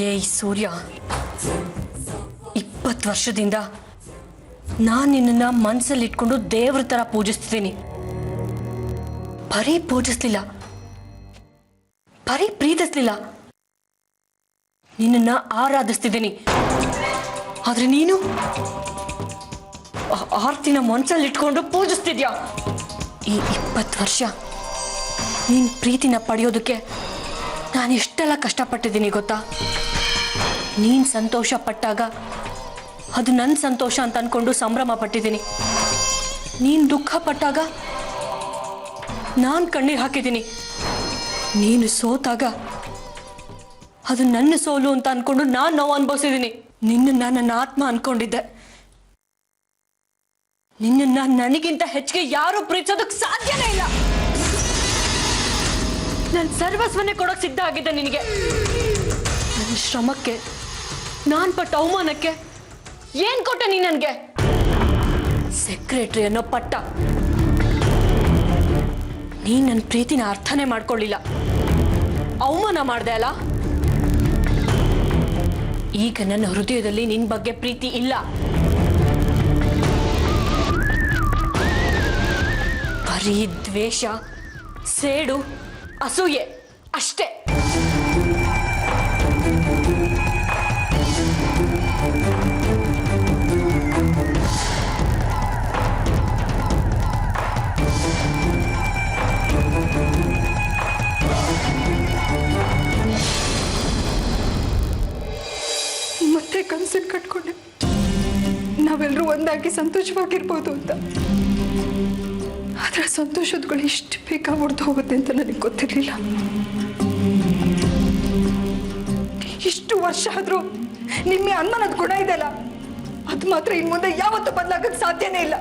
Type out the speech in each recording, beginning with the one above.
ಏಯ್ ಸೂರ್ಯ, 20 ವರ್ಷದಿಂದ ನಾನು ನಿನ್ನನ್ನು ಮನಸ್ಸಲ್ಲಿ ಇಟ್ಕೊಂಡು ದೇವ್ರ ಥರ ಪೂಜಿಸ್ತಿದ್ದೀನಿ. ಬರೀ ಪೂಜಿಸ್ಲಿಲ್ಲ, ಬರೀ ಪ್ರೀತಿಸ್ಲಿಲ್ಲ, ನಿನ್ನನ್ನು ಆರಾಧಿಸ್ತಿದ್ದೀನಿ. ಆದ್ರೆ ನೀನು ಆರ್ತಿನ ಮನಸ್ಸಲ್ಲಿ ಇಟ್ಕೊಂಡು ಪೂಜಿಸ್ತಿದ್ಯಾ. ಈ 20 ವರ್ಷ ನೀನ್ ಪ್ರೀತಿನ ಪಡೆಯೋದಕ್ಕೆ ನಾನು ಎಷ್ಟೆಲ್ಲ ಕಷ್ಟಪಟ್ಟಿದ್ದೀನಿ ಗೊತ್ತಾ. ನೀನ್ ಸಂತೋಷ ಪಟ್ಟಾಗ ಅದು ನನ್ನ ಸಂತೋಷ ಅಂತ ಅನ್ಕೊಂಡು ಸಂಭ್ರಮ ಪಟ್ಟಿದ್ದೀನಿ. ನೀನ್ ದುಃಖ ಪಟ್ಟಾಗ ನಾನು ಕಣ್ಣೀರು ಹಾಕಿದ್ದೀನಿ. ನೀನು ಸೋತಾಗ ಅದು ನನ್ನ ಸೋಲು ಅಂತ ಅನ್ಕೊಂಡು ನಾನು ನೋವು ಅನುಭವಿಸಿದ್ದೀನಿ. ನಿನ್ನನ್ನು ನನ್ನ ಆತ್ಮ ಅನ್ಕೊಂಡಿದ್ದೆ. ನಿನ್ನನ್ನು ನನಗಿಂತ ಹೆಚ್ಚಿಗೆ ಯಾರು ಪ್ರೀತಿಸೋದಕ್ಕೆ ಸಾಧ್ಯನೇ ಇಲ್ಲ. ನನ್ನ ಸರ್ವಸ್ವನ್ನೇ ಕೊಡೋಕೆ ಸಿದ್ಧ ಆಗಿದ್ದೆ ನಿನಗೆ. ನನ್ನ ಶ್ರಮಕ್ಕೆ, ನಾನು ಪಟ್ಟ ಅವಮಾನಕ್ಕೆ ಏನ್ ಕೊಟ್ಟೆ ನೀ ನನಗೆ? ಸೆಕ್ರೆಟರಿ ಅನ್ನೋ ಪಟ್ಟ. ನೀನ್ ನನ್ನ ಪ್ರೀತಿನ ಅರ್ಥನೇ ಮಾಡ್ಕೊಳ್ಳಿಲ್ಲ, ಅವಮಾನ ಮಾಡ್ದೆ ಅಲ್ಲ. ಈಗ ನನ್ನ ಹೃದಯದಲ್ಲಿ ನಿನ್ ಬಗ್ಗೆ ಪ್ರೀತಿ ಇಲ್ಲ. ಬರೀ ದ್ವೇಷ, ಸೇಡು, ಅಸೂಯೆ ಅಷ್ಟೇ. ಮತ್ತೆ ಕನಸನ್ನು ಕಟ್ಕೊಂಡೆ ನಾವೆಲ್ಲರೂ ಒಂದಾಗಿ ಸಂತೋಷವಾಗಿರ್ಬೋದು ಅಂತ. ಆದ್ರೆ ಸಂತೋಷಗಳು ಇಷ್ಟು ಬೇಗ ಹೊಡೆದು ಹೋಗುತ್ತೆ ಅಂತ ನನಗೆ ಗೊತ್ತಿರಲಿಲ್ಲ. ಇಷ್ಟು ವರ್ಷ ಆದ್ರೂ ನಿಮ್ಮ ಅನುಮಾನದ ಗುಣ ಇದೆಯಲ್ಲ, ಅದು ಮಾತ್ರ ಇನ್ ಮುಂದೆ ಯಾವತ್ತೂ ಬದಲಾಗಕ್ಕೆ ಸಾಧ್ಯನೇ ಇಲ್ಲ.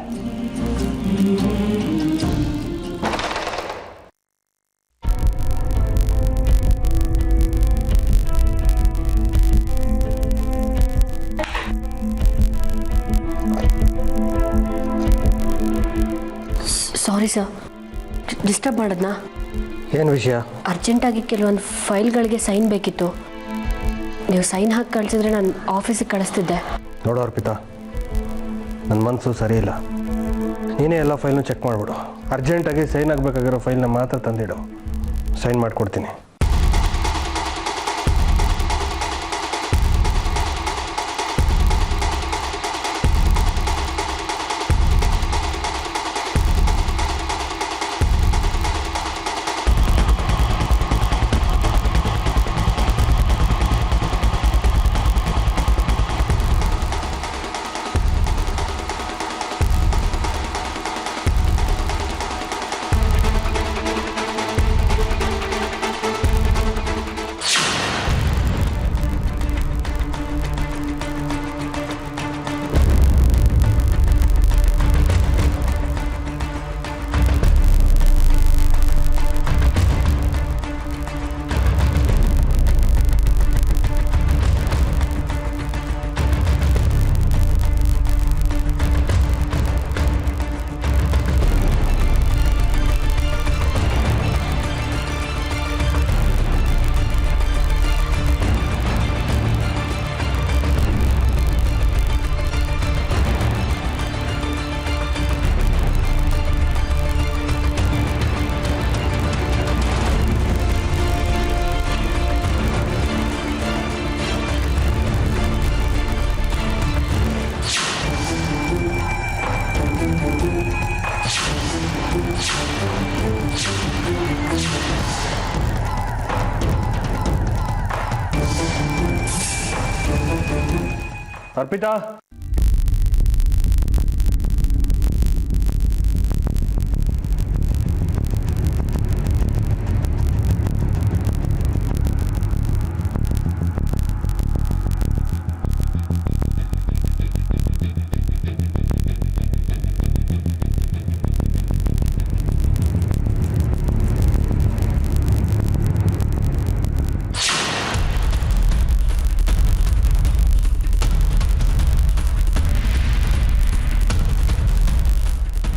ಸಾರಿ ಸರ್, ಡಿಸ್ಟರ್ಬ್ ಮಾಡೋದ್ನಾ? ಏನು ವಿಷಯ? ಅರ್ಜೆಂಟಾಗಿ ಕೆಲವೊಂದು ಫೈಲ್ಗಳಿಗೆ ಸೈನ್ ಬೇಕಿತ್ತು. ನೀವು ಸೈನ್ ಹಾಕಿ ಕಳಿಸಿದ್ರೆ ನಾನು ಆಫೀಸಿಗೆ ಕಳಿಸ್ತಿದ್ದೆ. ನೋಡು ಅರ್ಪಿತಾ, ನನ್ನ ಮನಸ್ಸು ಸರಿ ಇಲ್ಲ. ನೀನೇ ಎಲ್ಲ ಫೈಲ್ನು ಚೆಕ್ ಮಾಡಿಬಿಡು. ಅರ್ಜೆಂಟಾಗಿ ಸೈನ್ ಆಗಬೇಕಾಗಿರೋ ಫೈಲ್ನ ಮಾತ್ರ ತಂದಿಡು, ಸೈನ್ ಮಾಡಿಕೊಡ್ತೀನಿ. ಅರ್ಪಿತಾ,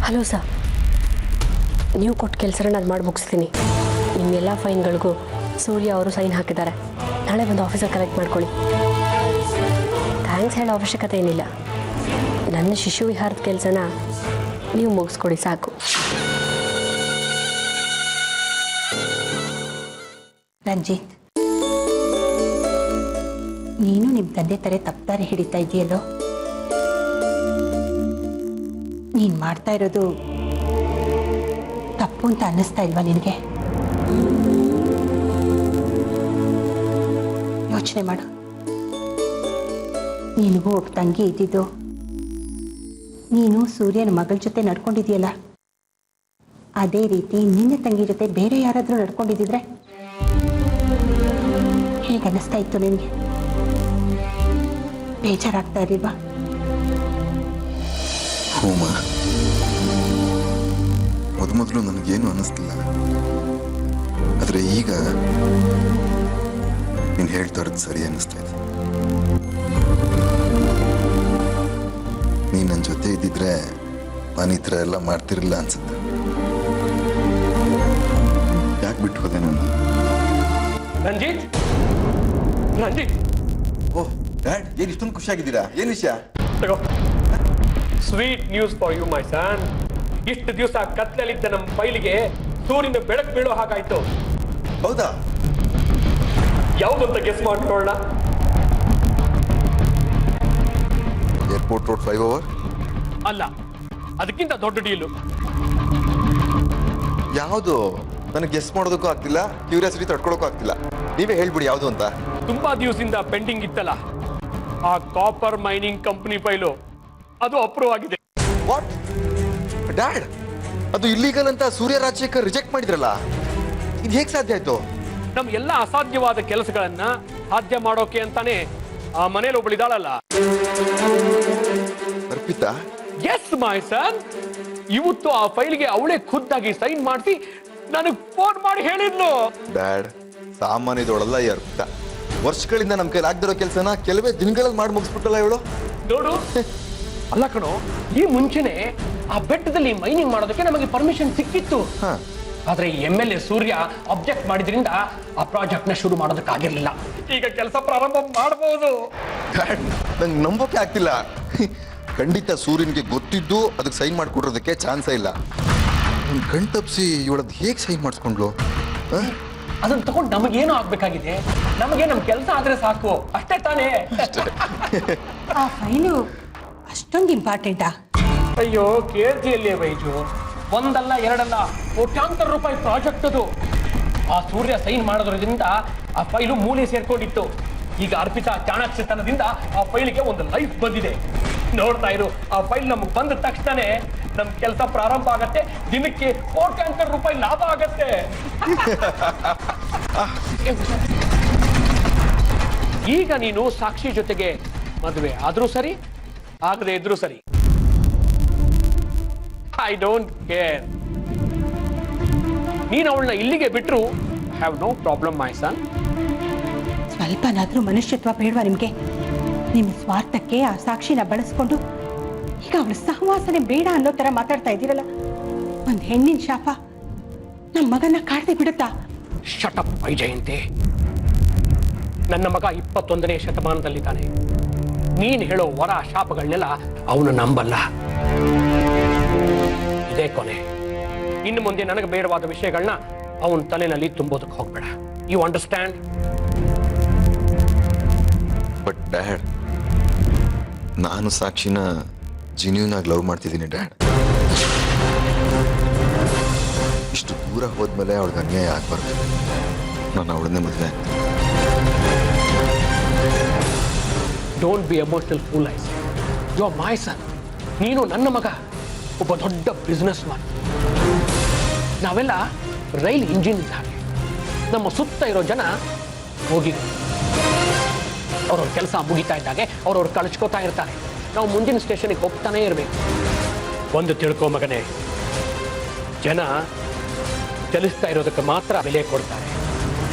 ಹಲೋ ಸರ್, ನೀವು ಕೊಟ್ಟ ಕೆಲಸನ ನಾನು ಮಾಡಿ ಮುಗಿಸ್ತೀನಿ. ನಿಮ್ಮೆಲ್ಲ ಫೈನ್ಗಳಿಗೂ ಸೂರ್ಯ ಅವರು ಸೈನ್ ಹಾಕಿದ್ದಾರೆ. ನಾಳೆ ಬಂದು ಆಫೀಸಲ್ಲಿ ಕಲೆಕ್ಟ್ ಮಾಡ್ಕೊಳ್ಳಿ. ಥ್ಯಾಂಕ್ಸ್ ಹೇಳೋ ಅವಶ್ಯಕತೆ ಏನಿಲ್ಲ. ನನ್ನ ಶಿಶು ವಿಹಾರದ ಕೆಲಸನ ನೀವು ಮುಗಿಸ್ಕೊಡಿ ಸಾಕು. ರಂಜಿತ್, ನೀನು ನಿಮ್ಮ ತಂದೆ ತರ ತಪ್ಪಾರೆ ಹಿಡಿತಾ ಇದೆಯಲ್ಲೋ. ನೀನು ಮಾಡ್ತಾ ಇರೋದು ತಪ್ಪು ಅಂತ ಅನ್ನಿಸ್ತಾ ಇಲ್ವಾ ನಿನಗೆ? ಯೋಚನೆ ಮಾಡು. ನಿನಗೂ ಒಬ್ಬ ತಂಗಿ ಇದ್ದಿದ್ದು, ನೀನು ಸೂರ್ಯನ ಮಗಳ ಜೊತೆ ನಡ್ಕೊಂಡಿದೆಯಲ್ಲ, ಅದೇ ರೀತಿ ನಿನ್ನ ತಂಗಿ ಜೊತೆ ಬೇರೆ ಯಾರಾದರೂ ನಡ್ಕೊಂಡಿದ್ದಿದ್ರೆ ಹೇಗೆ ಅನ್ನಿಸ್ತಾ ಇತ್ತು ನಿನಗೆ? ಬೇಜಾರಾಗ್ತಾ ಇರಲಿಲ್ವಾ? ಹೋಮ, ಮೊದಲು ನನಗೇನು ಅನ್ನಿಸ್ತಿಲ್ಲ, ಆದರೆ ಈಗ ನೀನು ಹೇಳ್ತಾ ಇರೋದು ಸರಿ ಅನ್ನಿಸ್ತಾ ಇದೆ. ನೀನು ನನ್ನ ಜೊತೆ ಇದ್ದಿದ್ರೆ ನಾನು ಈ ಥರ ಎಲ್ಲ ಮಾಡ್ತಿರಲಿಲ್ಲ ಅನ್ಸುತ್ತೆ. ಯಾಕೆ ಬಿಟ್ಟು ಹೋದೆ ನಾನು? ರಂಜಿತ್, ರಂಜಿತ್, ಓಹ್ ಡ್ಯಾಡ್, ಏನು ಇಷ್ಟೊಂದು ಖುಷಿಯಾಗಿದ್ದೀರಾ? ಏನು ವಿಷಯ? ತಗೋ, sweet news for you my son. ಇಷ್ಟು ದಿವಸ ಕತ್ಲಲ್ಲಿದ್ದ ನಮ್ಮ ಫೈಲಿಗೆ ಸೂರ್ಯನ ಬೆಳಕು ಬೀಳೋ ಹಾಗಾಯ್ತು. ಹೌದಾ? ಯಾವುದು ಅಂತ ಗೆಸ್ ಮಾಡ್ಕೊಳ್ಳೋಣ. Airport road flyover? ಅಲ್ಲ, ಅದಕ್ಕಿಂತ ದೊಡ್ಡ ಡೀಲು. ಯಾವುದು? ನನಗೆ ಗೆಸ್ ಮಾಡೋದಕ್ಕೂ ಆಗ್ತಿಲ್ಲ, ಕ್ಯೂರಿಯಾಸಿಟಿ ತಡ್ಕೊಳ್ಳೋಕ್ಕೂ ಆಗ್ತಿಲ್ಲ. ನೀವೇ ಹೇಳ್ಬಿಡಿ ಯಾವುದು ಅಂತ. ತುಂಬಾ ದಿವಸದಿಂದ ಪೆಂಡಿಂಗ್ ಇತ್ತಲ್ಲ ಆ ಕಾಪರ್ ಮೈನಿಂಗ್ ಕಂಪನಿ ಫೈಲು, ಅದು ಅಪ್ರೂವ್ ಆಗಿದೆ. What dad? ಅದು ಇಲ್ಲೀಗಲ್ ಅಂತ ಸೂರ್ಯ ರಾಜಶೇಖರ್ ರಿಜೆಕ್ಟ್ ಮಾಡಿದ್ರಲ್ಲ, ಇದು ಹೇಗೆ ಸಾಧ್ಯ ಆಯ್ತು? ನಮ್ ಎಲ್ಲ ಅಸಾಧ್ಯವಾದ ಕೆಲಸಗಳನ್ನ ಸಾಧ್ಯ ಮಾಡೋಕೆ ಅಂತಾನೆ ಆ ಮನೇಲಿ ಒಬ್ಬಳಿದಾಳಲ್ಲ, ಅರ್ಪಿತಾ. ಎಸ್ ಮೈ ಸನ್, ಇವತ್ತು ಆ ಫೈಲ್ಗೆ ಅವಳೇ ಖುದ್ದಾಗಿ ಸೈನ್ ಮಾಡಿಸಿ ನನಗೆ ಫೋನ್ ಮಾಡಿ ಹೇಳಿದ್ಲು. ಡ್ಯಾಡ್, ಸಾಮಾನ್ಯದವಳಲ್ಲ ಈ ಅರ್ಪಿತಾ. ವರ್ಷಗಳಿಂದ ನಮ್ಮ ಕೈಲಿ ಆಗದಿರೋ ಕೆಲಸನ ಕೆಲವೇ ದಿನಗಳಲ್ಲಿ ಮಾಡಿ ಮುಗಿಸ್ಬಿಟ್ಟಲ್ಲ ಇವಳು. ನೋಡು, ಅಲ್ಲ ಕಣೋ, ಈ ಮುಂಚೆನೆ ಆ ಬೆಟ್ಟದಲ್ಲಿ ಮೈನಿಂಗ್ ಮಾಡೋದಕ್ಕೆ ನಮಗೆ ಪರ್ಮಿಷನ್ ಸಿಕ್ಕಿತ್ತು. ಆದ್ರೆ MLA ಸೂರ್ಯ ಅಬ್ಜೆಕ್ಟ್ ಮಾಡಿದ್ರಿಂದ ಆ ಪ್ರಾಜೆಕ್ಟ್ ನ ಶುರು ಮಾಡೋದಕ್ಕಾಗಿರ್ಲಿಲ್ಲ. ಈಗ ಕೆಲಸ ಪ್ರಾರಂಭ ಮಾಡಬಹುದು. ನಂಗೆ ನಂಬೋಕೆ ಆಗ್ತಿಲ್ಲ. ಖಂಡಿತ ಸೂರ್ಯನ್ಗೆ ಗೊತ್ತಿದ್ದು ಅದಕ್ಕೆ ಸೈನ್ ಮಾಡಿಕೊಡೋದಕ್ಕೆ ಚಾನ್ಸೇ ಇಲ್ಲ. ನನ್ನ ಕಣ್ ತಪ್ಪಿಸಿ ಇವಳದ್ದು ಹೇಗೆ ಸೈನ್ ಮಾಡಿಸ್ಕೊಂಡ್ಲು? ಅದನ್ನ ತಗೊಂಡು ನಮಗೇನು ಆಗ್ಬೇಕಾಗಿದೆ? ನಮಗೆ ನಮ್ ಕೆಲಸ ಆದ್ರೆ ಸಾಕು, ಅಷ್ಟೇ ತಾನೇ? ಆ ಫೈಲು ಅಷ್ಟೊಂದು ಇಂಪಾರ್ಟೆಂಟಾ? ಅಯ್ಯೋ, ಕೇಳ್ತಿಯಲ್ಲೇ ವೈಜು, ಒಂದಲ್ಲ ಎರಡಲ್ಲ, ಕೋಟ್ಯಾಂತರ ರೂಪಾಯಿ ಪ್ರಾಜೆಕ್ಟ್ ಅದು. ಆ ಸೂರ್ಯ ಸೈನ್ ಮಾಡೋದ್ರಿಂದ ಆ ಫೈಲು ಮೂಲೆ ಸೇರ್ಕೊಂಡಿತ್ತು. ಈಗ ಅರ್ಪಿತಾ ಚಾಣಾಕ್ಷತನದಿಂದ ಆ ಫೈಲ್ಗೆ ಒಂದು ಲೈಫ್ ಬಂದಿದೆ. ನೋಡ್ತಾ ಇರು, ಆ ಫೈಲ್ ನಮ್ಗೆ ಬಂದ ತಕ್ಷಣನೇ ನಮ್ ಕೆಲಸ ಪ್ರಾರಂಭ ಆಗತ್ತೆ. ದಿನಕ್ಕೆ ಕೋಟ್ಯಾಂತರ ರೂಪಾಯಿ ಲಾಭ ಆಗತ್ತೆ. ಈಗ ನೀನು ಸಾಕ್ಷಿ ಜೊತೆಗೆ ಮದುವೆ ಆದ್ರೂ ಸರಿ, ಆಗದೆ ಇದ್ರೂ ಸರಿ, ಐ ಡೋಂಟ್ ಕೇರ್. ನೀನು ಅವಳನ್ನ ಇಲ್ಲಿಗೆ ಬಿಟ್ರು ಹ್ಯಾವ್ ನೋ ಪ್ರಾಬ್ಲಮ್ ಮೈ ಸನ್. ಸ್ವಲ್ಪನಾದ್ರೂ ಮನುಷ್ಯತ್ವ ಬೇಡವಾ ನಿಮ್ಗೆ? ನಿಮ್ಮ ಸ್ವಾರ್ಥಕ್ಕೆ ಆ ಸಾಕ್ಷಿನ ಬಳಸ್ಕೊಂಡು ಈಗ ಅವಳ ಸಹವಾಸನೆ ಬೇಡ ಅನ್ನೋ ತರ ಮಾತಾಡ್ತಾ ಇದ್ದೀರಲ್ಲ. ಒಂದ್ ಹೆಣ್ಣಿನ ಶಾಪ ನಮ್ಮ ಮಗನ ಕಾಡ್ದೆ ಬಿಡುತ್ತಾ? ಶಟಪ್ ವೈಜಯಂತಿ. ನನ್ನ ಮಗ 21ನೇ ಶತಮಾನದಲ್ಲಿದ್ದಾನೆ. ನೀನ್ ಹೇಳೋ ವರ ಶಾಪಗಳನ್ನೆಲ್ಲ ಅವನು ನಂಬಲ್ಲ. ಇದೇ ಕೊನೆ. ಇನ್ನು ಮುಂದೆ ನನಗೆ ಬೇಡವಾದ ವಿಷಯಗಳನ್ನ ಅವನ ತಲೆನಲ್ಲಿ ತುಂಬೋದಕ್ಕೆ ಹೋಗ್ಬೇಡ. You understand? ಬಟ್ ಡ್ಯಾಡ್, ನಾನು ಸಾಕ್ಷಿನ ಜೆನ್ಯೂನ್ ಆಗಿ ಲವ್ ಮಾಡ್ತಿದ್ದೀನಿ ಡ್ಯಾಡ್. ಇಷ್ಟು ದೂರ ಹೋದ್ಮೇಲೆ ಅವಳಿಗೆ ಅನ್ಯಾಯ ಆಗ್ಬಾರ್ದು. ನಾನು ಅವಳನ್ನೇ ಮದುವೆ. ಡೋಂಟ್ ಬಿ ಎಮೋಷನಲ್ ಫೂಲ್ ಐಸ್. You are my son. ನೀನು ನನ್ನ ಮಗ, ಒಬ್ಬ ದೊಡ್ಡ ಬಿಸ್ನೆಸ್ ಮ್ಯಾನ್. ನಾವೆಲ್ಲ ರೈಲ್ ಇಂಜಿನ್ ಹಾಗೆ. ನಮ್ಮ ಸುತ್ತ ಇರೋ ಜನ ಹೋಗಿ ಅವ್ರವ್ರ ಕೆಲಸ ಮುಗಿತಾ ಇದ್ದಾಗೆ ಅವ್ರವ್ರು ಕಳಿಸ್ಕೋತಾ ಇರ್ತಾರೆ. ನಾವು ಮುಂದಿನ ಸ್ಟೇಷನ್ಗೆ ಹೋಗ್ತಾನೆ ಇರಬೇಕು. ಒಂದು ತಿಳ್ಕೊ ಮಗನೇ, ಜನ ಚಲಿಸ್ತಾ ಇರೋದಕ್ಕೆ ಮಾತ್ರ ಬೆಲೆ ಕೊಡ್ತಾರೆ,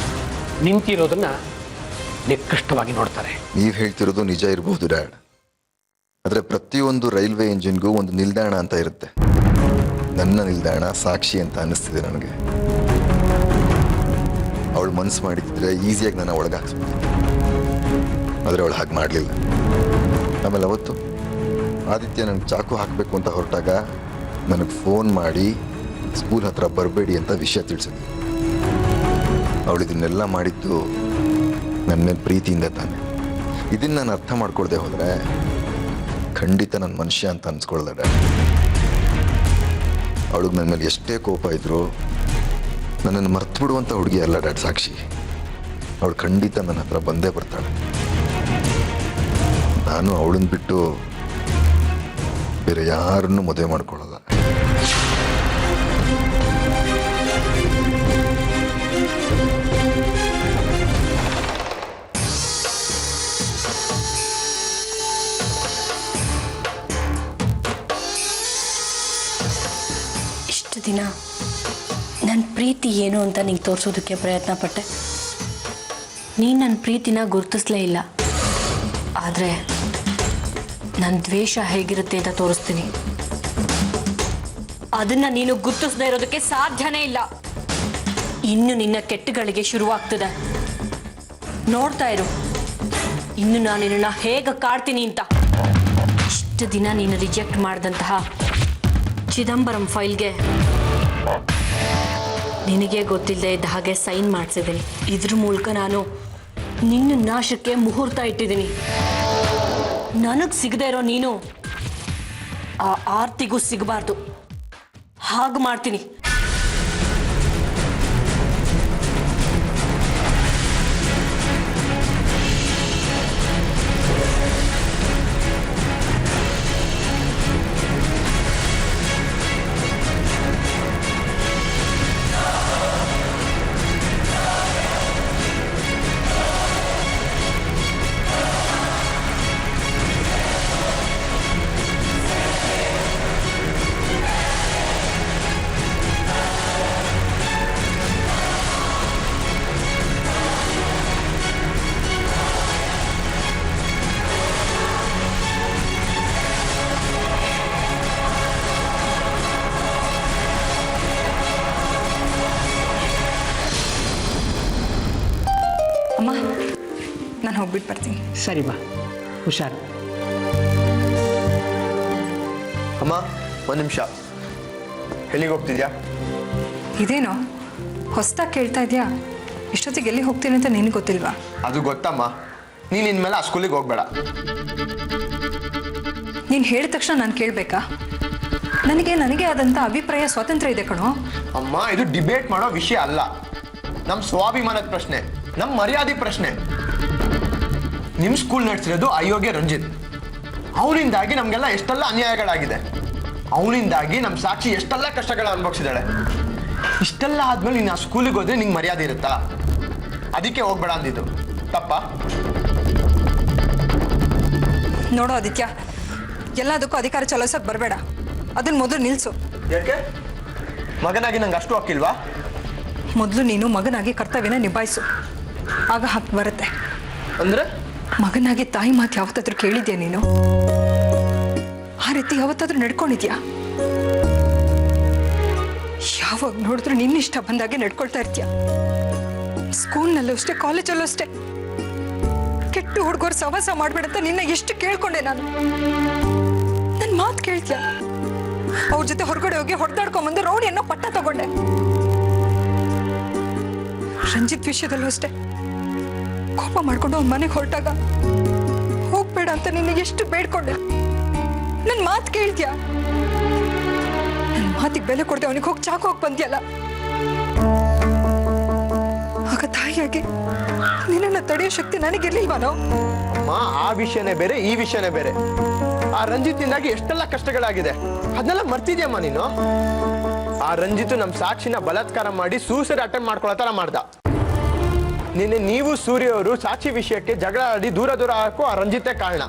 ನಿಂತಿರೋದನ್ನ ನಿಕೃಷ್ಟವಾಗಿ ನೋಡ್ತಾರೆ. ನೀವು ಹೇಳ್ತಿರೋದು ನಿಜ ಇರಬಹುದು ಡ್ಯಾಡ್, ಆದರೆ ಪ್ರತಿಯೊಂದು ರೈಲ್ವೆ ಇಂಜಿನ್ಗೂ ಒಂದು ನಿಲ್ದಾಣ ಅಂತ ಇರುತ್ತೆ. ನನ್ನ ನಿಲ್ದಾಣ ಸಾಕ್ಷಿ ಅಂತ ಅನ್ನಿಸ್ತಿದೆ ನನಗೆ. ಅವಳು ಮನಸ್ಸು ಮಾಡಿದ್ರೆ ಈಸಿಯಾಗಿ ನಾನು ಒಳಗೆ ಹಾಕ್ಸ್ಬಿಡ್ತೀನಿ. ಆದರೆ ಅವಳು ಹಾಗೆ ಮಾಡಲಿಲ್ಲ. ಆಮೇಲೆ ಅವತ್ತು ಆದಿತ್ಯ ನನಗೆ ಚಾಕು ಹಾಕಬೇಕು ಅಂತ ಹೊರಟಾಗ ನನಗೆ ಫೋನ್ ಮಾಡಿ ಸ್ಕೂಲ್ ಹತ್ರ ಬರಬೇಡಿ ಅಂತ ವಿಷಯ ತಿಳಿಸಿದ್ಲು. ಅವಳು ಇದನ್ನೆಲ್ಲ ಮಾಡಿದ್ದು ನನ್ನ ಮೇಲೆ ಪ್ರೀತಿಯಿಂದ ತಾನೆ. ಇದನ್ನು ನಾನು ಅರ್ಥ ಮಾಡ್ಕೊಳ್ದೆ ಹೋದರೆ ಖಂಡಿತ ನನ್ನ ಮನುಷ್ಯ ಅಂತ ಅನ್ಸ್ಕೊಳ್ದೆ ಡ್ಯಾಡ್. ಅವಳಿಗೆ ನನ್ನ ಮೇಲೆ ಎಷ್ಟೇ ಕೋಪ ಇದ್ರು ನನ್ನನ್ನು ಮರ್ತು ಬಿಡುವಂಥ ಹುಡುಗಿ ಅಲ್ಲ ಡ್ಯಾಡ್ ಸಾಕ್ಷಿ. ಅವಳು ಖಂಡಿತ ನನ್ನ ಹತ್ರ ಬಂದೇ ಬರ್ತಾಳೆ. ನಾನು ಅವಳನ್ನ ಬಿಟ್ಟು ಬೇರೆ ಯಾರನ್ನೂ ಮದುವೆ ಮಾಡ್ಕೊಳ್ಳಲ್ಲ. ಇಷ್ಟು ದಿನ ನನ್ನ ಪ್ರೀತಿ ಏನು ಅಂತ ನಿಂಗೆ ತೋರಿಸೋದಕ್ಕೆ ಪ್ರಯತ್ನ ಪಟ್ಟೆ. ನೀನು ನನ್ನ ಪ್ರೀತಿನ ಗುರುತಿಸ್ಲೇ ಇಲ್ಲ. ಆದರೆ ನನ್ನ ದ್ವೇಷ ಹೇಗಿರುತ್ತೆ ಅಂತ ತೋರಿಸ್ತೀನಿ. ಅದನ್ನು ನೀನು ಗುರುತಿಸದೇ ಇರೋದಕ್ಕೆ ಸಾಧ್ಯನೇ ಇಲ್ಲ. ಇನ್ನು ನಿನ್ನ ಕೆಟ್ಟಗಳಿಗೆ ಶುರುವಾಗ್ತದೆ. ನೋಡ್ತಾ ಇರು, ಇನ್ನು ನಾನು ನಿನ್ನ ಹೇಗೆ ಕಾಡ್ತೀನಿ ಅಂತ. ಇಷ್ಟು ದಿನ ನೀನು ರಿಜೆಕ್ಟ್ ಮಾಡಿದಂತಹ ಚಿದಂಬರಂ ಫೈಲ್ಗೆ ನಿನಗೆ ಗೊತ್ತಿಲ್ಲದೆ ಇದ್ದ ಹಾಗೆ ಸೈನ್ ಮಾಡಿಸಿದ್ದೀನಿ. ಇದ್ರ ಮೂಲಕ ನಾನು ನಿನ್ನ ನಾಶಕ್ಕೆ ಮುಹೂರ್ತ ಇಟ್ಟಿದ್ದೀನಿ. ನನಗೆ ಸಿಗದೆ ಇರೋ ನೀನು ಆ ಆರ್ತಿಗೂ ಸಿಗಬಾರ್ದು. ಹಾಗೆ ಮಾಡ್ತೀನಿ. ಅಮ್ಮ, ನಾನು ಹೋಗ್ಬಿಟ್ಟು ಬರ್ತೀನಿ. ಸರಿ ಬಾ, ಹುಷಾರು. ಅಮ್ಮ, ಒಂದು ನಿಮಿಷ. ಎಲ್ಲಿಗೆ ಹೋಗ್ತಿದ್ಯಾ? ಇದೇನೋ ಹೊಸ್ದಾಗಿ ಕೇಳ್ತಾ ಇದೆಯಾ? ಇಷ್ಟೊತ್ತಿಗೆ ಎಲ್ಲಿ ಹೋಗ್ತೀನಿ ಅಂತ ನಿನಗೆ ಗೊತ್ತಿಲ್ವಾ? ಅದು ಗೊತ್ತಮ್ಮ. ನೀನು ಇನ್ಮೇಲೆ ಆ ಸ್ಕೂಲಿಗೆ ಹೋಗ್ಬೇಡ. ನೀನು ಹೇಳಿದ ತಕ್ಷಣ ನಾನು ಕೇಳಬೇಕಾ? ನನಗೆ ಆದಂಥ ಅಭಿಪ್ರಾಯ ಸ್ವಾತಂತ್ರ್ಯ ಇದೆ ಕಣೋ. ಅಮ್ಮ, ಇದು ಡಿಬೇಟ್ ಮಾಡೋ ವಿಷಯ ಅಲ್ಲ. ನಮ್ಮ ಸ್ವಾಭಿಮಾನದ ಪ್ರಶ್ನೆ, ನಮ್ಮ ಮರ್ಯಾದೆ ಪ್ರಶ್ನೆ. ನಿಮ್ಮ ಸ್ಕೂಲ್ ನಡೆಸಿರೋದು ಅಯೋಗ್ಯ ರಂಜಿತ್. ಅವನಿಂದಾಗಿ ನಮಗೆಲ್ಲ ಎಷ್ಟೆಲ್ಲ ಅನ್ಯಾಯಗಳಾಗಿದೆ. ಅವನಿಂದಾಗಿ ನಮ್ಮ ಸಾಕ್ಷಿ ಎಷ್ಟೆಲ್ಲ ಕಷ್ಟಗಳ ಅನುಭವಿಸಿದಾಳೆ. ಇಷ್ಟೆಲ್ಲ ಆದ್ಮೇಲೆ ನೀನು ಆ ಸ್ಕೂಲಿಗೆ ಹೋದ್ರೆ ನಿಂಗೆ ಮರ್ಯಾದೆ ಇರುತ್ತಾ? ಅದಕ್ಕೆ ಹೋಗ್ಬೇಡ ಅಂದಿದ್ದು ತಪ್ಪ? ನೋಡೋ ಆದಿತ್ಯ, ಎಲ್ಲದಕ್ಕೂ ಅಧಿಕಾರ ಚಲಾಯಿಸೋಕೆ ಬರಬೇಡ. ಅದನ್ನ ಮೊದಲು ನಿಲ್ಲಿಸು. ಯಾಕೆ? ಮಗನಾಗಿ ನಂಗೆ ಅಷ್ಟು ಹಕ್ಕಿಲ್ವಾ? ಮೊದಲು ನೀನು ಮಗನಾಗಿ ಕರ್ತವ್ಯನ ನಿಭಾಯಿಸು, ಆಗ ಹಕ್ಕು ಬರುತ್ತೆ. ಅಂದ್ರೆ ಮಗನಾಗಿ ತಾಯಿ ಮಾತು ಯಾವತ್ತಾದ್ರೂ ಕೇಳಿದ್ಯಾ ನೀನು? ಆ ರೀತಿ ಯಾವತ್ತಾದ್ರೂ ನಡ್ಕೊಂಡಿದ್ಯಾ? ಯಾವಾಗ ನೋಡಿದ್ರು ನಿನ್ನ ಇಷ್ಟ ಬಂದಾಗೆ ನಡ್ಕೊಳ್ತಾ ಇರ್ತೀಯ. ಸ್ಕೂಲ್ನಲ್ಲೂ ಅಷ್ಟೇ, ಕಾಲೇಜಲ್ಲೂ ಅಷ್ಟೇ. ಕೆಟ್ಟ ಹುಡುಗರು ಸವಾಸ ಮಾಡ್ಬೇಡಂತ ನಿನ್ನ ಎಷ್ಟು ಕೇಳ್ಕೊಂಡೆ ನಾನು. ನನ್ನ ಮಾತು ಕೇಳ್ತೀಯ? ಅವ್ರ ಜೊತೆ ಹೊರಗಡೆ ಹೋಗಿ ಹೊಡೆದಾಡ್ಕೊಂಬಂದು ರೌಡಿ ಅನ್ನೋ ಪಟ್ಟ ತಗೊಂಡೆ. ರಂಜಿತ್ ವಿಷಯದಲ್ಲೂ ಅಷ್ಟೇ, ಕೋಪ ಮಾಡ್ಕೊಂಡು ಅವ್ನ ಮನೆಗೆ ಹೊರಟಾಗ ಹೋಗ್ಬೇಡ ಅಂತ ನಿನ್ನ ಎಷ್ಟು ಬೇಡ್ಕೊಂಡೆ. ನನ್ನ ಮಾತು ಕೇಳ್ತೀಯ? ನನ್ನ ಮಾತಿಗೆ ಬೆಲೆ ಕೊಡ್ದೆ ಅವನಿಗೆ ಹೋಗಿ ಚಾಕು ಹೋಗಿ ಬಂದ್ಯಲ್ಲ. ಆಗ ತಾಯಿಯಾಗಿ ನಿನ್ನನ್ನು ತಡೆಯೋ ಶಕ್ತಿ ನನಗಿರ್ಲಿಲ್ವಾನೋ? ಅಮ್ಮ, ಆ ವಿಷಯನೇ ಬೇರೆ, ಈ ವಿಷಯನೇ ಬೇರೆ. ಆ ರಂಜಿತಿಂದಾಗಿ ಎಷ್ಟೆಲ್ಲ ಕಷ್ಟಗಳಾಗಿದೆ, ಅದನ್ನೆಲ್ಲ ಮರ್ತಿದ್ಯಮ್ಮ ನೀನು. ಆ ರಂಜಿತ್ ನಮ್ಮ ಸಾಕ್ಷಿನ ಬಲಾತ್ಕಾರ ಮಾಡಿ ಸೂಸೈಡ್ ಅಟೆಂಪ್ಟ್ ಮಾಡ್ಕೊಳ್ಳೋ ತರ ಮಾಡ್ದ. ನಿನ್ನೆ ನೀವು ಸೂರ್ಯ ಅವರು ಸಾಕ್ಷಿ ವಿಷಯಕ್ಕೆ ಜಗಳ ಆಡಿ ದೂರ ಹಾಕೋ ಆ ರಂಜಿತೇ ಕಾರಣ.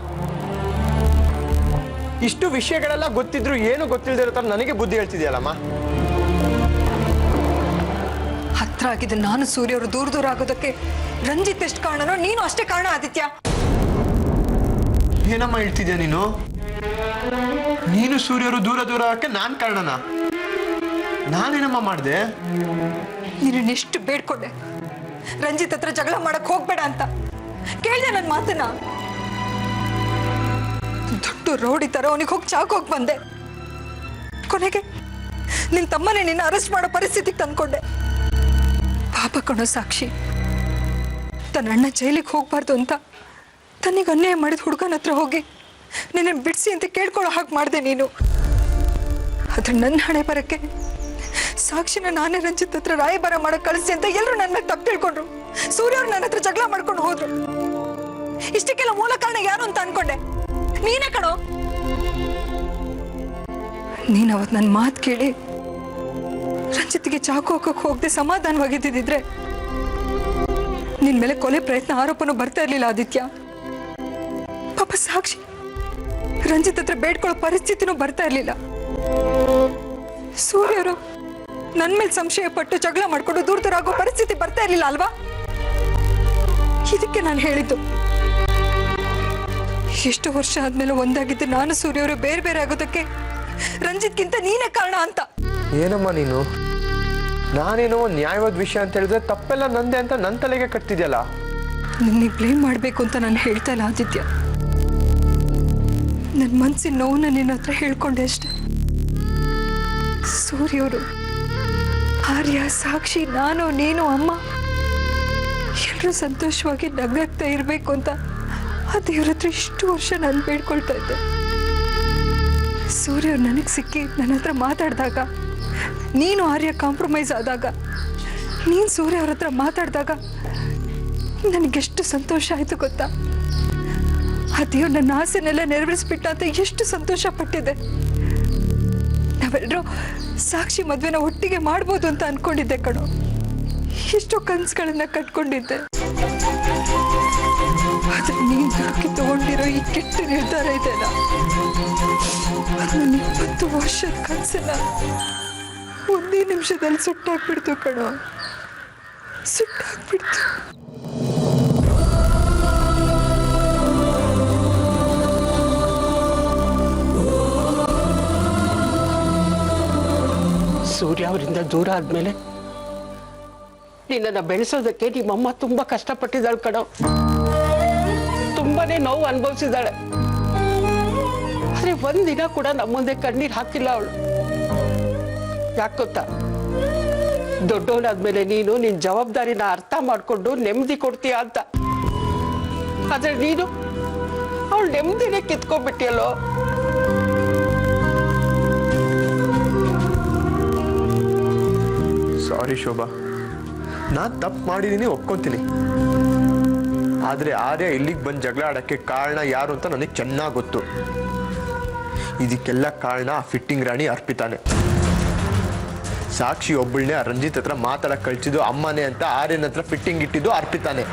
ಇಷ್ಟು ವಿಷಯಗಳೆಲ್ಲ ಗೊತ್ತಿದ್ರು ಏನು ಗೊತ್ತಿಲ್ಲದಿರೋ ತರ ನನಗೆ ಬುದ್ಧಿ ಹೇಳ್ತಿದ್ಯಲ್ಲಮ್ಮ. ಹತ್ರ ಆಗಿದ್ದು ನಾನು ಸೂರ್ಯ ಅವರು ದೂರ ಆಗೋದಕ್ಕೆ ರಂಜಿತ್ ಎಷ್ಟು ಕಾರಣನೋ ನೀನು ಅಷ್ಟೇ ಕಾರಣ ಆದಿತ್ಯ. ಏನಮ್ಮ ಹೇಳ್ತಿದ್ಯಾ ನೀನು? ನೀನು ಸೂರ್ಯರು ದೂರ ಆಗಕ್ಕೆ ನಾನ್ ಕಾರಣನ? ನಾನೇನಮ್ಮ ಮಾಡಿದೆ? ನೀನು ಎಷ್ಟು ಬೇಡ್ಕೊಂಡೆ, ರಂಜಿತ್ ಹತ್ರ ಜಗಳ ಮಾಡಕ್ ಹೋಗ್ಬೇಡ ಅಂತ ಕೇಳಿದೆ ನನ್ನ ಮಾತನ್ನ. ದೊಡ್ಡ ರೌಡಿ ತರ ಅವನಿಗೆ ಹೋಗಿ ಚಾಕೋಗ್ ಬಂದೆ. ಕೊನೆಗೆ ನಿನ್ ತಮ್ಮನೇ ನಿನ್ನ ಅರೆಸ್ಟ್ ಮಾಡೋ ಪರಿಸ್ಥಿತಿಗೆ ತಂದ್ಕೊಂಡೆ. ಪಾಪ ಕಣೋ ಸಾಕ್ಷಿ, ತನ್ನ ಅಣ್ಣ ಜೈಲಿಗೆ ಹೋಗ್ಬಾರ್ದು ಅಂತ ತನ್ನಿಗೆ ಅನ್ಯಾಯ ಮಾಡಿದ ಹುಡುಗನ ಹತ್ರ ಹೋಗಿ ನಿನ್ನ ಬಿಡಿಸಿ ಅಂತ ಕೇಳ್ಕೊಳ್ಳೋ ಹಾಗೆ ಮಾಡಿದೆ ನೀನು. ಆದ್ರೆ ನನ್ನ ಹಣೆ ಬರಕ್ಕೆ ಸಾಕ್ಷಿನ ನಾನೇ ರಂಜಿತ್ ಹತ್ರ ರಾಯಭಾರ ಮಾಡಕ್ ಕಳಿಸಿ ಅಂತ ಎಲ್ಲರೂ ನನ್ನ ಮೇಲೆ ತಪ್ಪು ತಿಳ್ಕೊಂಡ್ರು. ಸೂರ್ಯ ಅವ್ರು ನನ್ನ ಹತ್ರ ಜಗಳ ಮಾಡ್ಕೊಂಡು ಹೋದ್ರು. ಇಷ್ಟಕ್ಕೆಲ್ಲ ಮೂಲ ಕಾರಣ ಯಾರು ಅಂತ ಅನ್ಕೊಂಡೆ. ನೀನೇ ಕಣೋ. ನೀನ್ ಅವತ್ ನನ್ನ ಮಾತು ಕೇಳಿ ರಂಜಿತ್ಗೆ ಚಾಕು ಹಾಕಕ್ ಹೋಗದೆ ಸಮಾಧಾನವಾಗಿದ್ದಿದ್ರೆ ನಿನ್ ಮೇಲೆ ಕೊಲೆ ಪ್ರಯತ್ನ ಆರೋಪನೂ ಬರ್ತಾ ಇರ್ಲಿಲ್ಲ ಆದಿತ್ಯ. ಪಾಪ ಸಾಕ್ಷಿ ರಂಜಿತ್ ಹತ್ರ ಬೇಡ್ಕೊಳ್ಳೋ ಪರಿಸ್ಥಿತಿನೂ ಬರ್ತಾ ಇರ್ಲಿಲ್ಲ. ಸೂರ್ಯರು ನನ್ ಮೇಲೆ ಸಂಶಯ ಪಟ್ಟು ಜಗಳ ಮಾಡ್ಕೊಂಡು ದೂರ ದೂರ ಆಗೋ ಪರಿಸ್ಥಿತಿ ಬರ್ತಾ ಇರ್ಲಿಲ್ಲ ಅಲ್ವಾ? ಇದಕ್ಕೆ ನಾನು ಹೇಳಿದ್ದು, ಎಷ್ಟು ವರ್ಷ ಆದ್ಮೇಲೆ ಒಂದಾಗಿದ್ದು ನಾನು ಸೂರ್ಯವರು ಬೇರೆ ಬೇರೆ ಆಗೋದಕ್ಕೆ ರಂಜಿತ್ಗಿಂತ ನೀನೇ ಕಾರಣ ಅಂತ. ಏನಮ್ಮ ನೀನು? ನಾನೇನೋ ಒಂದು ನ್ಯಾಯವಾದ ವಿಷಯ ಅಂತ ಹೇಳಿದ್ರೆ ತಪ್ಪೆಲ್ಲ ನಂದೆ ಅಂತ ನನ್ನ ತಲೆಗೆ ಕಟ್ತಿದ್ಯಲ್ಲ. ನಿನ್ನೆ ಬ್ಲೇಮ್ ಮಾಡಬೇಕು ಅಂತ ನಾನು ಹೇಳ್ತಾ ಇಲ್ಲ ಆದಿತ್ಯ. ನನ್ನ ಮನಸ್ಸಿನ ನೋವನ್ನ ನಿನ್ನ ಹತ್ರ ಹೇಳ್ಕೊಂಡೆ ಅಷ್ಟೆ. ಸೂರ್ಯವರು, ಆರ್ಯ, ಸಾಕ್ಷಿ, ನಾನು, ನೀನು, ಅಮ್ಮ ಎಲ್ಲರೂ ಸಂತೋಷವಾಗಿ ನಗ್ನಗ್ತಾ ಇರಬೇಕು ಅಂತ ಆ ದೇವ್ರ ಹತ್ರ ಇಷ್ಟು ವರ್ಷ ನಾನು ಬೇಡ್ಕೊಳ್ತಾ ಇದ್ದೆ. ಸೂರ್ಯವ್ರು ನನಗೆ ಸಿಕ್ಕಿ ನನ್ನ ಹತ್ರ ಮಾತಾಡಿದಾಗ, ನೀನು ಆರ್ಯ ಕಾಂಪ್ರಮೈಸ್ ಆದಾಗ, ನೀನು ಸೂರ್ಯ ಅವ್ರ ಹತ್ರ ಮಾತಾಡಿದಾಗ ನನಗೆಷ್ಟು ಸಂತೋಷ ಆಯಿತು ಗೊತ್ತಾ? ಆ ದೇವ್ರು ನನ್ನ ಆಸೆನೆಲ್ಲ ನೆರವೇರಿಸ್ಬಿಟ್ಟ ಅಂತ ಎಷ್ಟು ಸಂತೋಷ ಪಟ್ಟಿದ್ದೆ. ನಾವೆಲ್ಲರೂ ಸಾಕ್ಷಿ ಮದುವೆನ ಒಟ್ಟಿಗೆ ಮಾಡ್ಬೋದು ಅಂತ ಅನ್ಕೊಂಡಿದ್ದೆ ಕಣೋ. ಎಷ್ಟೋ ಕನಸುಗಳನ್ನ ಕಟ್ಕೊಂಡಿದ್ದೆ. ಆದ್ರೆ ನೀನ್ ಹಾಕಿ ತಗೊಂಡಿರೋ ಈ ಕೆಟ್ಟ ನಿರ್ಧಾರ ಇದೆಯಲ್ಲ, ನನ್ನ 20 ವರ್ಷದ ಕನಸನ್ನ ಒಂದೇ ನಿಮಿಷದಲ್ಲಿ ಸುಟ್ಟಾಕ್ಬಿಡ್ತು ಕಣೋ, ಸುಟ್ಟಾಕ್ಬಿಡ್ತು. ಸೂರ್ಯ ಅವರಿಂದ ದೂರ ಆದ್ಮೇಲೆ ನಿನ್ನನ್ನು ಬೆಳೆಸೋದಕ್ಕೆ ನಿಮ್ಮಮ್ಮ ತುಂಬಾ ಕಷ್ಟಪಟ್ಟಿದ್ದಾಳೆ ಕಣೋ. ತುಂಬಾನೇ ನೋವು ಅನುಭವಿಸಿದ್ದಾಳೆ. ಆದ್ರೆ ಒಂದಿನ ಕೂಡ ನಮ್ಮ ಮುಂದೆ ಕಣ್ಣೀರು ಹಾಕಿಲ್ಲ ಅವಳು. ಯಾಕೆ ಗೊತ್ತಾ? ದೊಡ್ಡವನಾದ್ಮೇಲೆ ನೀನು ನಿನ್ ಜವಾಬ್ದಾರಿನ ಅರ್ಥ ಮಾಡ್ಕೊಂಡು ನೆಮ್ಮದಿ ಕೊಡ್ತೀಯ ಅಂತ. ಆದ್ರೆ ನೀನು ಅವಳು ನೆಮ್ಮದಿನೇ ಕಿತ್ಕೊಂಡ್ಬಿಟ್ಟಿಯಲ್ಲೋ. ಸಾರಿ ಶೋಭಾ, ನಾನು ತಪ್ಪು ಮಾಡಿದ್ದೀನಿ, ಒಪ್ಕೊಂತೀನಿ. ಆದರೆ ಆರ್ಯ ಇಲ್ಲಿಗೆ ಬಂದು ಜಗಳ ಆಡೋಕ್ಕೆ ಕಾರಣ ಯಾರು ಅಂತ ನನಗೆ ಚೆನ್ನಾಗಿ ಗೊತ್ತು. ಇದಕ್ಕೆಲ್ಲ ಕಾರಣ ಆ ಫಿಟ್ಟಿಂಗ್ ರಾಣಿ ಅರ್ಪಿತಾನೆ. ಸಾಕ್ಷಿ ಒಬ್ಬಳನ್ನೇ ರಂಜಿತ್ ಹತ್ರ ಮಾತಾಡಕ್ಕೆ ಕಳಿಸಿದ್ದು ಅಮ್ಮನೇ ಅಂತ ಆರ್ಯನ ಹತ್ರ ಫಿಟ್ಟಿಂಗ್ ಇಟ್ಟಿದ್ದು ಅರ್ಪಿತಾನೆ.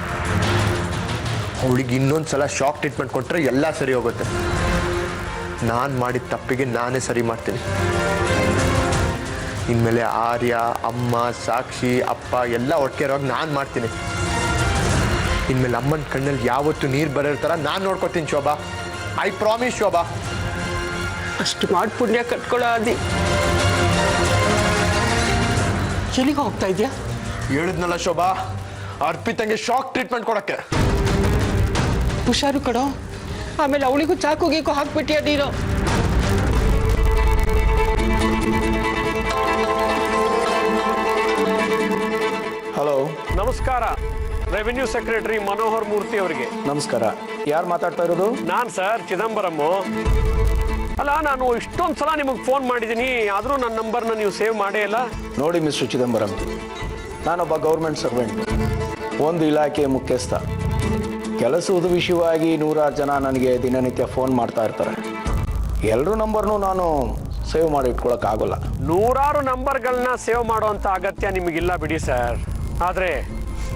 ಅವಳಿಗೆ ಇನ್ನೊಂದ್ಸಲ ಶಾಕ್ ಟ್ರೀಟ್ಮೆಂಟ್ ಕೊಟ್ಟರೆ ಎಲ್ಲ ಸರಿ ಹೋಗುತ್ತೆ. ನಾನು ಮಾಡಿದ ತಪ್ಪಿಗೆ ನಾನೇ ಸರಿ ಮಾಡ್ತೀನಿ. ಇನ್ಮೇಲೆ ಆರ್ಯ, ಅಮ್ಮ, ಸಾಕ್ಷಿ, ಅಪ್ಪ ಎಲ್ಲ ಒಟ್ಟಿಗೆ ಇರೋವಾಗ ನಾನು ಮಾಡ್ತೀನಿ. ಇನ್ಮೇಲೆ ಅಮ್ಮನ ಕಣ್ಣಲ್ಲಿ ಯಾವತ್ತೂ ನೀರು ಬರೋ ಥರ ನಾನು ನೋಡ್ಕೊತೀನಿ ಶೋಭಾ. I promise Shobha. ಅಷ್ಟು ಮಾಡಿ ಪುಣ್ಯ ಕಟ್ಕೊಳ್ಳೋ ಆದಿ. ಎಲ್ಲಿಗೆ ಹೋಗ್ತಾ ಇದೆಯಾ? ಹೇಳಿದ್ನಲ್ಲ ಶೋಭಾ, ಅರ್ಪಿತಂಗೆ ಶಾಕ್ ಟ್ರೀಟ್ಮೆಂಟ್ ಕೊಡಕ್ಕೆ. ಹುಷಾರು ಕಣೋ, ಆಮೇಲೆ ಅವಳಿಗೂ ಚಾಕು ಗೀಕು ಹಾಕ್ಬಿಟ್ಟಿಯ ನೀನು. ಹಲೋ, ನಮಸ್ಕಾರ. ರೆವಿನ್ಯೂ ಸೆಕ್ರೆಟರಿ ಮನೋಹರ್ ಮೂರ್ತಿ ಅವರಿಗೆ ನಮಸ್ಕಾರ. ಯಾರು ಮಾತಾಡ್ತಾ ಇರೋದು? ನಾನು ಸರ್ ಚಿದಂಬರಂ. ಅಲ್ಲ, ನಾನು ಇಷ್ಟೊಂದು ಸಲ ನಿಮಗೆ ಫೋನ್ ಮಾಡಿದ್ದೀನಿ, ಆದರೂ ನನ್ನ ನಂಬರ್ನ ನೀವು ಸೇವ್ ಮಾಡೇ ಇಲ್ಲ. ನೋಡಿ ಮಿಸ್ಟರ್ ಚಿದಂಬರಂ, ನಾನೊಬ್ಬ ಗೌರ್ಮೆಂಟ್ ಸರ್ವೆಂಟ್, ಒಂದು ಇಲಾಖೆಯ ಮುಖ್ಯಸ್ಥ. ಕೆಲಸದ ವಿಷಯವಾಗಿ 100 ಜನ ನನಗೆ ದಿನನಿತ್ಯ ಫೋನ್ ಮಾಡ್ತಾ ಇರ್ತಾರೆ. ಎಲ್ಲರೂ ನಂಬರ್ನೂ ನಾನು ಸೇವ್ ಮಾಡಿ ಇಟ್ಕೊಳಕ್ಕಾಗೋಲ್ಲ. 100 ನಂಬರ್ಗಳನ್ನ ಸೇವ್ ಮಾಡುವಂಥ ಅಗತ್ಯ ನಿಮಗಿಲ್ಲ ಬಿಡಿ ಸರ್. ಆದರೆ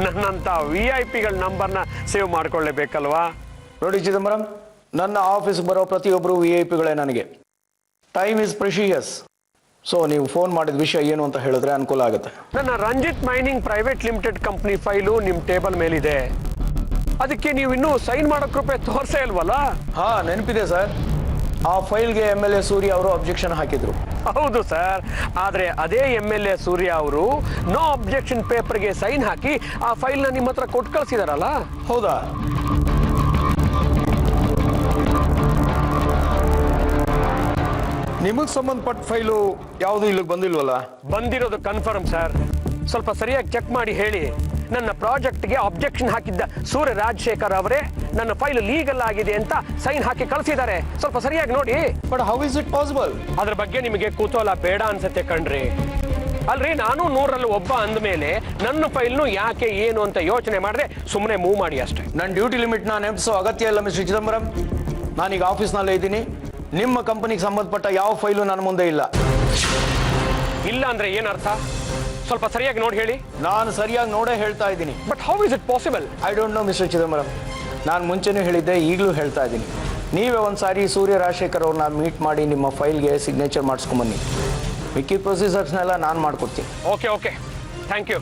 ನನ್ನಂಥ VIP ನಂಬರ್ನ ಸೇವ್ ಮಾಡ್ಕೊಳ್ಳೇಬೇಕಲ್ವಾ? ನೋಡಿ ಚಿದಂಬರಂ, ನನ್ನ ಆಫೀಸ್ ಬರೋ ಪ್ರತಿಯೊಬ್ಬರು VIP ನನಗೆ. Time is precious. ಸೊ ನೀವು ಫೋನ್ ಮಾಡಿದ ವಿಷಯ ಏನು ಅಂತ ಹೇಳಿದ್ರೆ ಅನುಕೂಲ ಆಗುತ್ತೆ. ನನ್ನ Ranjith mining private limited company file ನಿಮ್ಮ ಟೇಬಲ್ ಮೇಲಿದೆ. ಅದಕ್ಕೆ ನೀವು ಇನ್ನೂ ಸೈನ್ ಮಾಡೋ ಕೃಪೆ ತೋರಿಸೇ ಇಲ್ವಲ್ಲ? ಹಾ, ನೆನಪಿದೆ ಸರ್. ಆ ಫೈಲ್ಗೆ MLA ಸೂರ್ಯ ಅವರು ಅಬ್ಜೆಕ್ಷನ್ ಹಾಕಿದ್ರು. ಹೌದು ಸರ್, ಆದರೆ ಅದೇ MLA ಸೂರ್ಯ ಅವರು ನೋ ಅಬ್ಜೆಕ್ಷನ್ ಪೇಪರ್ಗೆ ಸೈನ್ ಹಾಕಿ ಆ ಫೈಲ್ನ ನಿಮ್ಮ ಹತ್ರ ಕೊಟ್ಟು ಕಳಿಸಿದಾರಲ್ಲ. ಹೌದಾ? ನಿಮಗೆ ಸಂಬಂಧಪಟ್ಟ ಫೈಲು ಯಾವುದು ಇಲ್ಲಿಗೆ ಬಂದಿಲ್ವಲ್ಲ? ಬಂದಿರೋದು ಕನ್ಫರ್ಮ್ ಸರ್. ಸ್ವಲ್ಪ ಸರಿಯಾಗಿ ಚೆಕ್ ಮಾಡಿ ಹೇಳಿ. ನನ್ನ ಪ್ರಾಜೆಕ್ಟ್ಗೆ ಅಬ್ಜೆಕ್ಷನ್ ಹಾಕಿದ್ದ ಸೂರ್ಯ ರಾಜಶೇಖರ್ ಅವರೇ ನನ್ನ ಫೈಲ್ ಲೀಗಲ್ ಆಗಿದೆ ಅಂತ ಸೈನ್ ಹಾಕಿ ಕಳಿಸಿದ್ದಾರೆ. ಸ್ವಲ್ಪ ಸರಿಯಾಗಿ ನೋಡಿ. But how is it possible? ಅದ್ರ ಬಗ್ಗೆ ನಿಮಗೆ ಕುತೂಹಲ ಬೇಡ ಅನ್ಸತ್ತೆ ಕಣ್ರಿ. ಅಲ್ರಿ, ನಾನು 100ರಲ್ಲಿ ಒಬ್ಬ ಅಂದಮೇಲೆ ನನ್ನ ಫೈಲ್ನು ಯಾಕೆ ಏನು ಅಂತ ಯೋಚನೆ ಮಾಡಿದ್ರೆ ಸುಮ್ಮನೆ ಮೂವ್ ಮಾಡಿ ಅಷ್ಟೇ. ನನ್ನ ಡ್ಯೂಟಿ ಲಿಮಿಟ್ನ ನೆನಪಿಸೋ ಅಗತ್ಯ ಇಲ್ಲ ಮಿಸ್ಟರ್ ಚಿದಂಬರಂ. ನಾನೀಗ ಆಫೀಸ್ನಲ್ಲೇ ಇದ್ದೀನಿ. ನಿಮ್ಮ ಕಂಪನಿಗೆ ಸಂಬಂಧಪಟ್ಟ ಯಾವ ಫೈಲು ನನ್ನ ಮುಂದೆ ಇಲ್ಲ. ಇಲ್ಲ ಅಂದ್ರೆ ಏನರ್ಥ? ಸ್ವಲ್ಪ ಸರಿಯಾಗಿ ನೋಡಿ ಹೇಳಿ. ನಾನು ಸರಿಯಾಗಿ ನೋಡೇ ಹೇಳ್ತಾ ಇದ್ದೀನಿ. But how is it possible? I don't know mister Chidambaram. ನಾನು ಮುಂಚೆನೂ ಹೇಳಿದ್ದೆ, ಈಗಲೂ ಹೇಳ್ತಾ ಇದ್ದೀನಿ. ನೀವೇ ಒಂದು ಸಾರಿ ಸೂರ್ಯ ರಾಜಶೇಖರ್ ಅವ್ರನ್ನ ಮೀಟ್ ಮಾಡಿ ನಿಮ್ಮ ಫೈಲ್ಗೆ ಸಿಗ್ನೇಚರ್ ಮಾಡಿಸ್ಕೊಂಬನ್ನಿ. ಮಿಕ್ಕಿ ಪ್ರೊಸೀಜರ್ಸ್ನೆಲ್ಲ ನಾನು ಮಾಡ್ಕೊಡ್ತೀನಿ. Okay okay, thank you.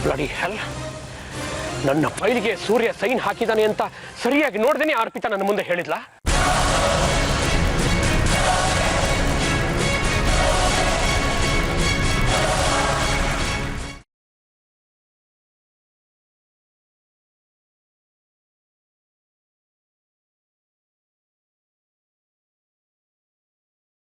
Bloody hell, ನನ್ನ ಫೈಲ್ಗೆ ಸೂರ್ಯ ಸೈನ್ ಹಾಕಿದ್ದಾನೆ ಅಂತ ಸರಿಯಾಗಿ ನೋಡ್ದೇನೆ ಅರ್ಪಿತಾ ನನ್ನ ಮುಂದೆ ಹೇಳಿದ್ಲಾ?